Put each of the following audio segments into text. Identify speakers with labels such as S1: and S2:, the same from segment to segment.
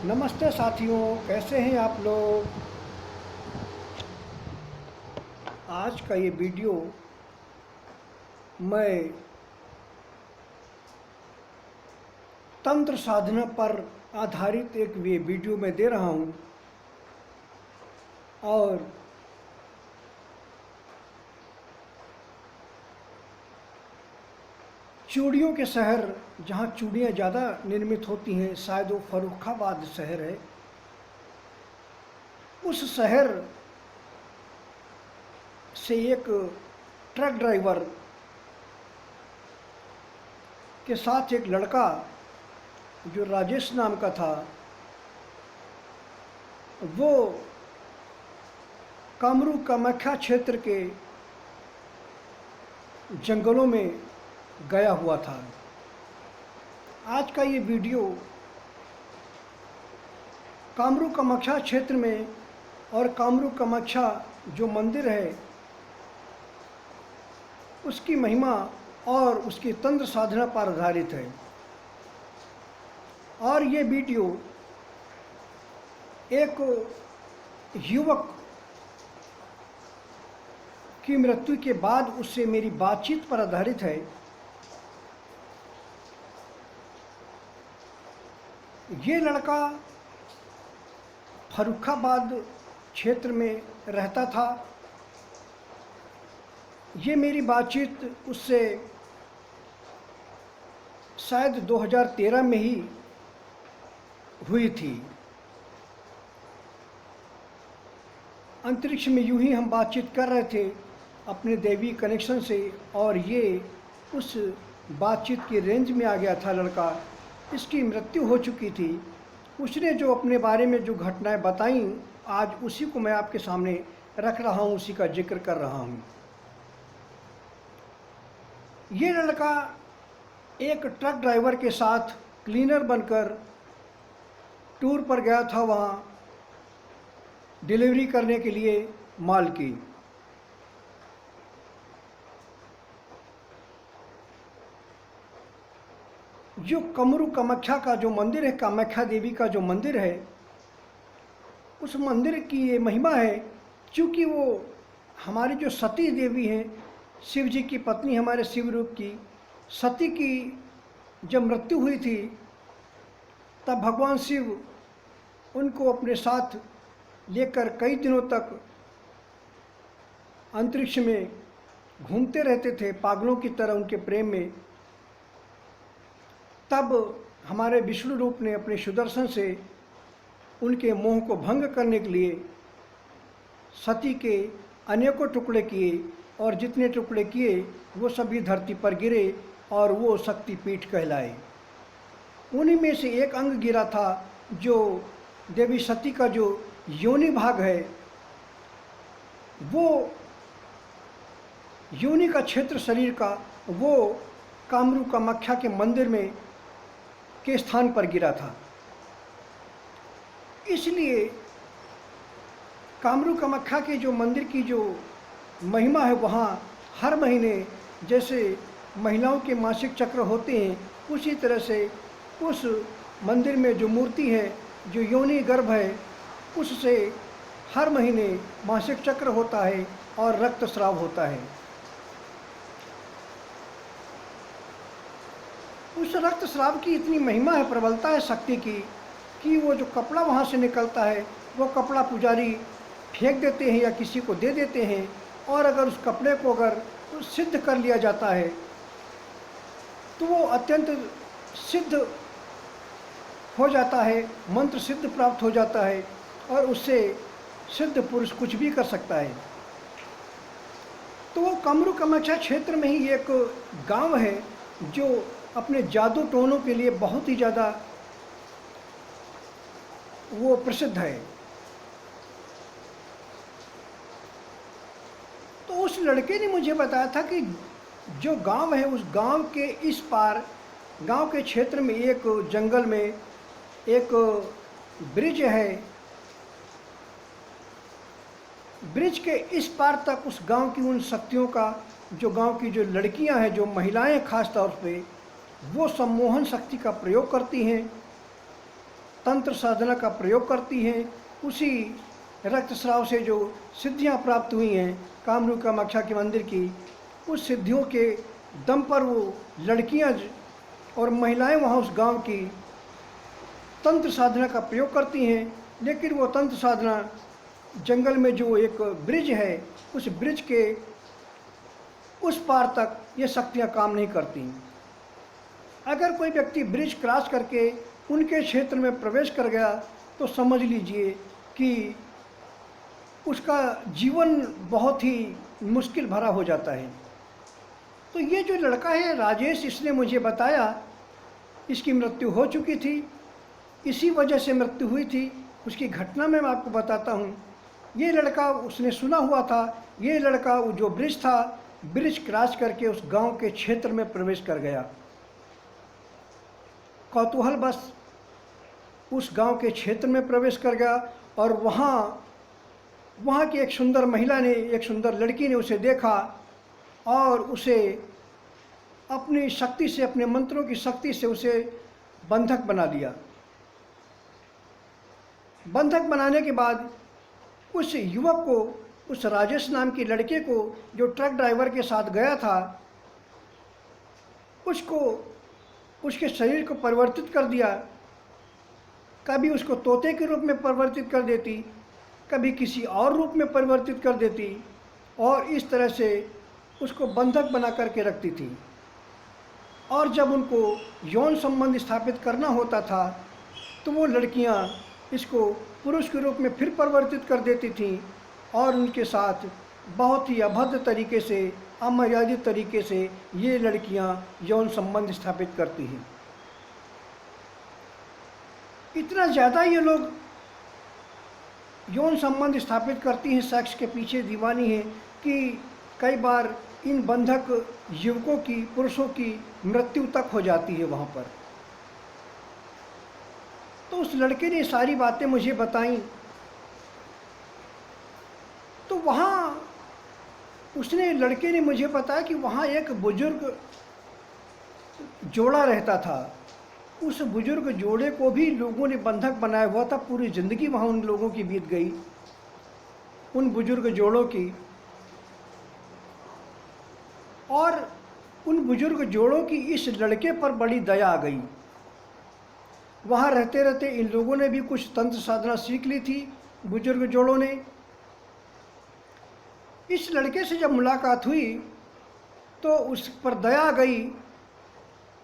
S1: नमस्ते साथियों, कैसे हैं आप लोग। आज का ये वीडियो मैं तंत्र साधना पर आधारित एक ये वीडियो मैं दे रहा हूँ। और चूड़ियों के शहर जहाँ चूड़ियाँ ज़्यादा निर्मित होती हैं, शायद वो फर्रुखाबाद शहर है। उस शहर से एक ट्रक ड्राइवर के साथ एक लड़का जो राजेश नाम का था, वो कामरू कामाख्या क्षेत्र के जंगलों में गया हुआ था। आज का ये वीडियो कामरू कामाख्या क्षेत्र में और कामरू कामाख्या जो मंदिर है उसकी महिमा और उसकी तंत्र साधना पर आधारित है। और ये वीडियो एक युवक की मृत्यु के बाद उससे मेरी बातचीत पर आधारित है। ये लड़का फर्रुखाबाद क्षेत्र में रहता था। ये मेरी बातचीत उससे शायद 2013 में ही हुई थी। अंतरिक्ष में यूं ही हम बातचीत कर रहे थे अपने दैवी कनेक्शन से, और ये उस बातचीत की रेंज में आ गया था लड़का। इसकी मृत्यु हो चुकी थी। उसने जो अपने बारे में जो घटनाएं बताईं, आज उसी को मैं आपके सामने रख रहा हूँ, उसी का जिक्र कर रहा हूँ। ये लड़का एक ट्रक ड्राइवर के साथ क्लीनर बनकर टूर पर गया था, वहाँ डिलीवरी करने के लिए माल की। जो कामरू कामाख्या का जो मंदिर है, कामाख्या देवी का जो मंदिर है, उस मंदिर की ये महिमा है। क्योंकि वो हमारी जो सती देवी हैं, शिव जी की पत्नी, हमारे शिव रूप की सती की जब मृत्यु हुई थी, तब भगवान शिव उनको अपने साथ लेकर कई दिनों तक अंतरिक्ष में घूमते रहते थे, पागलों की तरह उनके प्रेम में। तब हमारे विष्णु रूप ने अपने सुदर्शन से उनके मोह को भंग करने के लिए सती के अनेकों टुकड़े किए, और जितने टुकड़े किए वो सभी धरती पर गिरे और वो शक्तिपीठ कहलाए। उन्हीं में से एक अंग गिरा था जो देवी सती का जो योनि भाग है, वो योनि का क्षेत्र शरीर का, वो कामरू कामाख्या के मंदिर में के स्थान पर गिरा था। इसलिए कामरू कामाख्या के जो मंदिर की जो महिमा है, वहाँ हर महीने जैसे महिलाओं के मासिक चक्र होते हैं, उसी तरह से उस मंदिर में जो मूर्ति है, जो योनि गर्भ है, उससे हर महीने मासिक चक्र होता है और रक्तस्राव होता है। उस रक्तस्राव की इतनी महिमा है, प्रबलता है शक्ति की, कि वो जो कपड़ा वहाँ से निकलता है, वो कपड़ा पुजारी फेंक देते हैं या किसी को दे देते हैं। और अगर उस कपड़े को अगर सिद्ध कर लिया जाता है तो वो अत्यंत सिद्ध हो जाता है, मंत्र सिद्ध प्राप्त हो जाता है, और उससे सिद्ध पुरुष कुछ भी कर सकता है। तो वो कामरू कामाख्या क्षेत्र में ही एक गांव है जो अपने जादू टोनों के लिए बहुत ही ज़्यादा वो प्रसिद्ध है। तो उस लड़के ने मुझे बताया था कि जो गांव है, उस गांव के इस पार, गांव के क्षेत्र में एक जंगल में एक ब्रिज है। ब्रिज के इस पार तक उस गांव की उन शक्तियों का, जो गांव की जो लड़कियां हैं, जो महिलाएं खास तौर पे, वो सम्मोहन शक्ति का प्रयोग करती हैं, तंत्र साधना का प्रयोग करती हैं। उसी रक्तस्राव से जो सिद्धियां प्राप्त हुई हैं कामरूप कामाख्या के मंदिर की, उस सिद्धियों के दम पर वो लड़कियां और महिलाएं वहाँ उस गांव की तंत्र साधना का प्रयोग करती हैं। लेकिन वो तंत्र साधना जंगल में जो एक ब्रिज है, उस ब्रिज के उस पार तक ये शक्तियाँ काम नहीं करती। अगर कोई व्यक्ति ब्रिज क्रॉस करके उनके क्षेत्र में प्रवेश कर गया तो समझ लीजिए कि उसका जीवन बहुत ही मुश्किल भरा हो जाता है। तो ये जो लड़का है राजेश, इसने मुझे बताया इसकी मृत्यु हो चुकी थी, इसी वजह से मृत्यु हुई थी। उसकी घटना मैं आपको बताता हूँ। ये लड़का, उसने सुना हुआ था, ये लड़का वो जो ब्रिज था, ब्रिज क्रॉस करके उस गांव के क्षेत्र में प्रवेश कर गया। कौतूहल बस उस गांव के क्षेत्र में प्रवेश कर गया और वहाँ की एक सुंदर महिला ने, एक सुंदर लड़की ने उसे देखा और उसे अपनी शक्ति से, अपने मंत्रों की शक्ति से उसे बंधक बना दिया। बंधक बनाने के बाद उस युवक को, उस राजेश नाम के लड़के को जो ट्रक ड्राइवर के साथ गया था, उसको उसके शरीर को परिवर्तित कर दिया। कभी उसको तोते के रूप में परिवर्तित कर देती, कभी किसी और रूप में परिवर्तित कर देती और इस तरह से उसको बंधक बना करके रखती थी। और जब उनको यौन संबंध स्थापित करना होता था तो वो लड़कियां इसको पुरुष के रूप में फिर परिवर्तित कर देती थीं और उनके साथ बहुत ही अभद्र तरीके से, अमर्यादित तरीके से ये लड़कियां यौन संबंध स्थापित करती हैं। इतना ज़्यादा ये लोग यौन संबंध स्थापित करती हैं, सेक्स के पीछे दीवानी हैं कि कई बार इन बंधक युवकों की, पुरुषों की मृत्यु तक हो जाती है वहाँ पर। तो उस लड़के ने सारी बातें मुझे बताई। तो वहाँ लड़के ने मुझे बताया कि वहाँ एक बुजुर्ग जोड़ा रहता था। उस बुजुर्ग जोड़े को भी लोगों ने बंधक बनाया हुआ था। पूरी ज़िंदगी वहाँ उन लोगों की बीत गई, उन बुजुर्ग जोड़ों की। और उन बुजुर्ग जोड़ों की इस लड़के पर बड़ी दया आ गई। वहाँ रहते रहते इन लोगों ने भी कुछ तंत्र साधना सीख ली थी, बुजुर्ग जोड़ों ने। इस लड़के से जब मुलाकात हुई तो उस पर दया आ गई,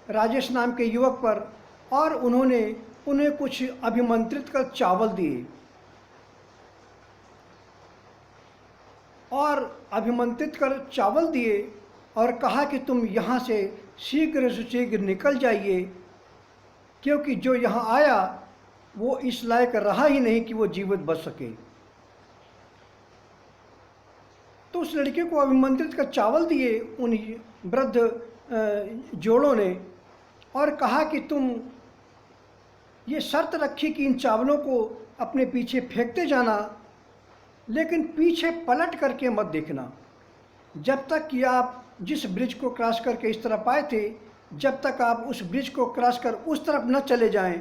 S1: राजेश नाम के युवक पर, और उन्होंने उन्हें कुछ अभिमंत्रित कर चावल दिए और कहा कि तुम यहाँ से शीघ्र से शीघ्र निकल जाइए, क्योंकि जो यहाँ आया वो इस लायक रहा ही नहीं कि वो जीवित बच सके। तो उस लड़के को अभिमंत्रित कर चावल दिए उन वृद्ध जोड़ों ने और कहा कि तुम ये शर्त रखी कि इन चावलों को अपने पीछे फेंकते जाना, लेकिन पीछे पलट करके मत देखना। जब तक कि आप जिस ब्रिज को क्रॉस करके इस तरफ आए थे, जब तक आप उस ब्रिज को क्रॉस कर उस तरफ न चले जाएं,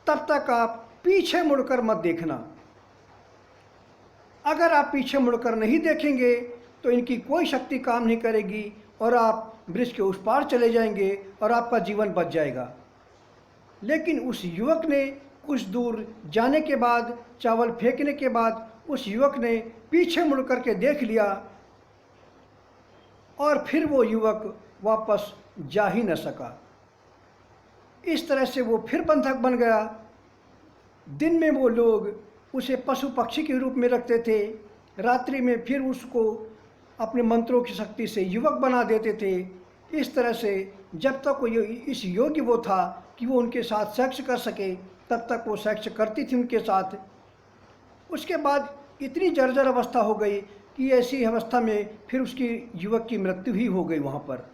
S1: तब तक आप पीछे मुड़कर मत देखना। अगर आप पीछे मुड़कर नहीं देखेंगे तो इनकी कोई शक्ति काम नहीं करेगी और आप ब्रिज के उस पार चले जाएंगे और आपका जीवन बच जाएगा। लेकिन उस युवक ने कुछ दूर जाने के बाद, चावल फेंकने के बाद, उस युवक ने पीछे मुड़ करके देख लिया और फिर वो युवक वापस जा ही न सका। इस तरह से वो फिर बंधक बन गया। दिन में वो लोग उसे पशु पक्षी के रूप में रखते थे, रात्रि में फिर उसको अपने मंत्रों की शक्ति से युवक बना देते थे। इस तरह से जब तक वो इस योग्य वो था कि वो उनके साथ सेक्स कर सके, तब तक वो सेक्स करती थी उनके साथ। उसके बाद इतनी जर्जर अवस्था हो गई कि ऐसी अवस्था में फिर उसकी युवक की मृत्यु ही हो गई वहाँ पर,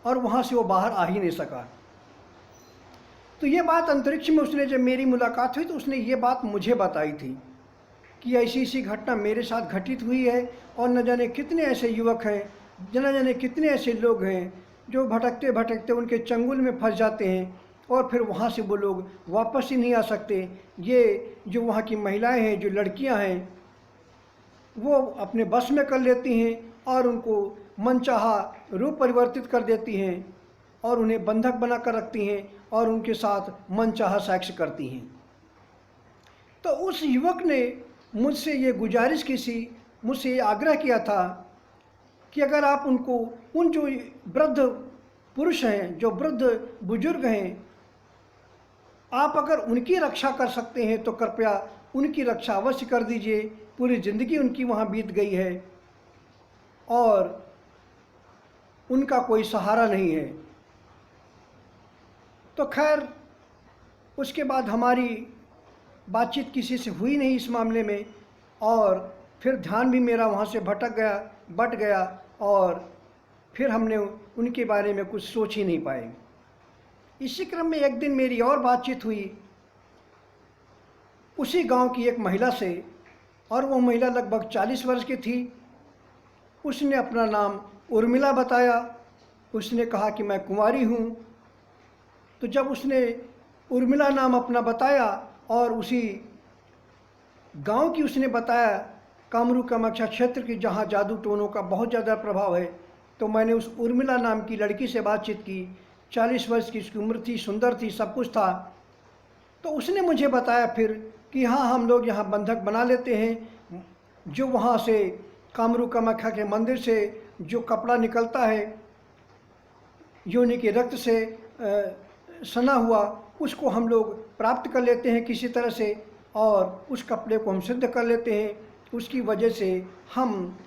S1: और वहाँ से वो बाहर आ ही नहीं सका। तो ये बात अंतरिक्ष में उसने, जब मेरी मुलाकात हुई तो उसने ये बात मुझे बताई थी कि ऐसी ऐसी घटना मेरे साथ घटित हुई है और न जाने कितने ऐसे युवक हैं, न जाने कितने ऐसे लोग हैं जो भटकते भटकते उनके चंगुल में फंस जाते हैं और फिर वहाँ से वो लोग वापस ही नहीं आ सकते। ये जो वहाँ की महिलाएं हैं, जो लड़कियां हैं, वो अपने बस में कर लेती हैं और उनको मनचाहा रूप परिवर्तित कर देती हैं और उन्हें बंधक बना कर रखती हैं और उनके साथ मनचाहा सेक्स करती हैं। तो उस युवक ने मुझसे ये गुजारिश की सी, मुझसे ये आग्रह किया था कि अगर आप उनको, उन जो वृद्ध पुरुष हैं, जो वृद्ध बुजुर्ग हैं, आप अगर उनकी रक्षा कर सकते हैं तो कृपया उनकी रक्षा अवश्य कर दीजिए। पूरी ज़िंदगी उनकी वहाँ बीत गई है और उनका कोई सहारा नहीं है। तो खैर उसके बाद हमारी बातचीत किसी से हुई नहीं इस मामले में, और फिर ध्यान भी मेरा वहाँ से बट गया और फिर हमने उनके बारे में कुछ सोच ही नहीं पाए। इसी क्रम में एक दिन मेरी और बातचीत हुई उसी गांव की एक महिला से, और वो महिला लगभग 40 वर्ष की थी। उसने अपना नाम उर्मिला बताया। उसने कहा कि मैं कुंवारी हूँ। तो जब उसने उर्मिला नाम अपना बताया और उसी गांव की उसने बताया, कामरू कामाख्या क्षेत्र की, जहाँ जादू टोनों का बहुत ज़्यादा प्रभाव है, तो मैंने उस उर्मिला नाम की लड़की से बातचीत की। 40 वर्ष की उसकी उम्र थी, सुंदर थी, सब कुछ था। तो उसने मुझे बताया फिर कि हाँ, हम लोग यहाँ बंधक बना लेते हैं। जो वहाँ से कामरू कामाख्या के मंदिर से जो कपड़ा निकलता है योनि के रक्त से सना हुआ, उसको हम लोग प्राप्त कर लेते हैं किसी तरह से, और उस कपड़े को हम सिद्ध कर लेते हैं। उसकी वजह से हम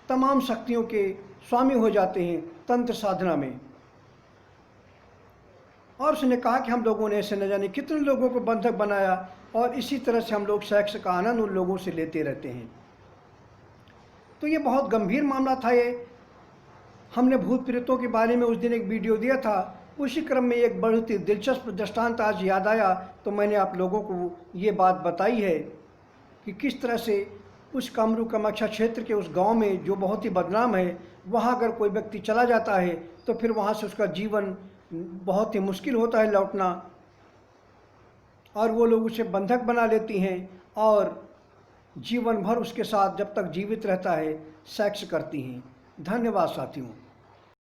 S1: तमाम शक्तियों के स्वामी हो जाते हैं तंत्र साधना में। और उसने कहा कि हम लोगों ने ऐसे न जाने कितने लोगों को बंधक बनाया और इसी तरह से हम लोग सेक्स का आनंद उन लोगों से लेते रहते हैं। तो ये बहुत गंभीर मामला था। ये हमने भूत प्रेतों के बारे में उस दिन एक वीडियो दिया था। उसी क्रम में एक बहुत ही दिलचस्प दृष्टांत आज याद आया, तो मैंने आप लोगों को ये बात बताई है कि किस तरह से उस कामरू कामाख्या क्षेत्र के उस गांव में, जो बहुत ही बदनाम है, वहाँ अगर कोई व्यक्ति चला जाता है तो फिर वहाँ से उसका जीवन बहुत ही मुश्किल होता है लौटना, और वो लोग उसे बंधक बना लेती हैं और जीवन भर उसके साथ जब तक जीवित रहता है सेक्स करती हैं। धन्यवाद साथियों।